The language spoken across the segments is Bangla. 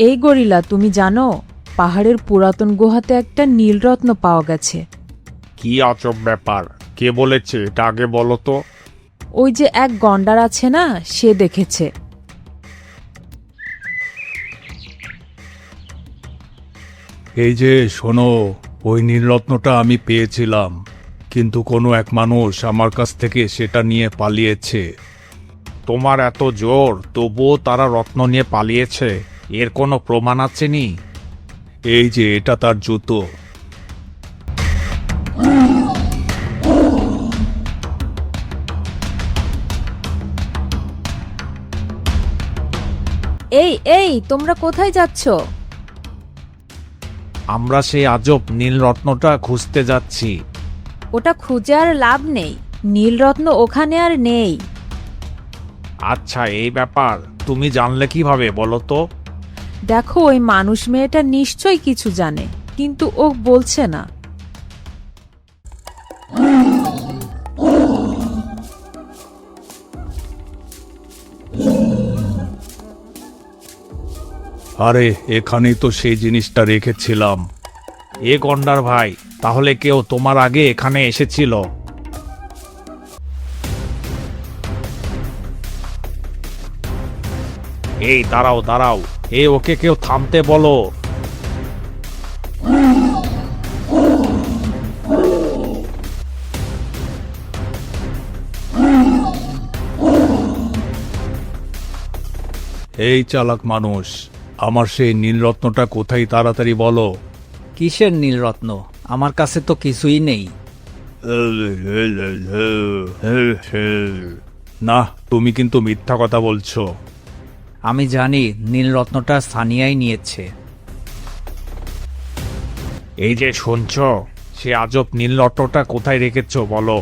এই গরিলা, তুমি জানো পাহাড়ের পুরাতন গুহাতে একটা নীলরত্ন পাওয়া গেছে। কি আজব ব্যাপার! কে বলেছে এটা আগে বলো তো। ওই যে এক গন্ডার আছে না, সে দেখেছে। এই যে শোনো, ওই নীলরত্নটা আমি পেয়েছিলাম, কিন্তু কোনো এক মানুষ আমার কাছ থেকে সেটা নিয়ে পালিয়েছে। তোমার এত জোর, তবুও তারা রত্ন নিয়ে পালিয়েছে? এর কোনো প্রমাণ আছে নি? এই যে এটা তার জুতো। এই এই, তোমরা কোথায় যাচ্ছ? আমরা সেই আজব নীল রত্নটা খুঁজতে যাচ্ছি। ওটা খুঁজে আর লাভ নেই, নীলরত্ন ওখানে আর নেই। আচ্ছা, এই ব্যাপার তুমি জানলে কিভাবে বলো তো? দেখো, ওই মানুষ মেয়েটা নিশ্চয়ই কিছু জানে, কিন্তু ও বলছে না। আরে এখানেই তো সেই জিনিসটা রেখেছিলাম। এ গন্ডার ভাই, তাহলে কেউ তোমার আগে এখানে এসেছিল? এই দাঁড়াও দাঁড়াও, ওকে কেউ থামতে বলো। এই চালাক মানুষ, আমার সেই নীলরত্নটা কোথায় তাড়াতাড়ি বলো। কিসের নীলরত্ন? আমার কাছে তো কিছুই নেই। না, তুমি কিন্তু মিথ্যা কথা বলছো। আমি জানি নীলরত্নটা সানিয়াই নিয়েছে। এই যে শুনছো, সে আজব নীল রত্নটা কোথায় রেখেছো বলো।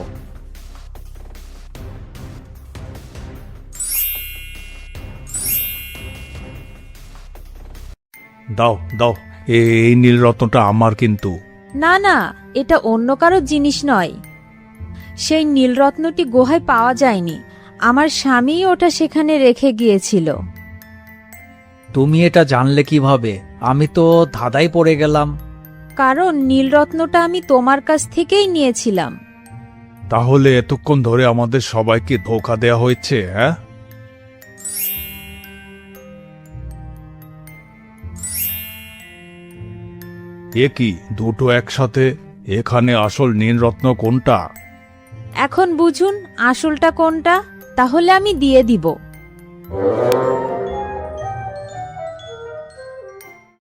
দাও দাও, এই নীলরত্নটা আমার কিন্তু। না না, এটা অন্য কারো জিনিস নয়। সেই নীলরত্নটি গুহায় পাওয়া যায়নি, আমার স্বামীই ওটা সেখানে রেখে গিয়েছিল। তুমি এটা জানলে কিভাবে? আমি তো ধাঁধায় পড়ে গেলাম। কারণ নীলরত্নটা আমি তোমার কাছ থেকেই নিয়েছিলাম। তাহলে এতক্ষণ ধরে আমাদের সবাইকে ধোঁকা দেয়া হয়েছে, হ্যাঁ? এ কি দুটো একসাথে? এখানে আসল নীলরত্ন কোনটা? এখন বুঝুন আসলটা কোনটা, তাহলে আমি দিয়ে দিব।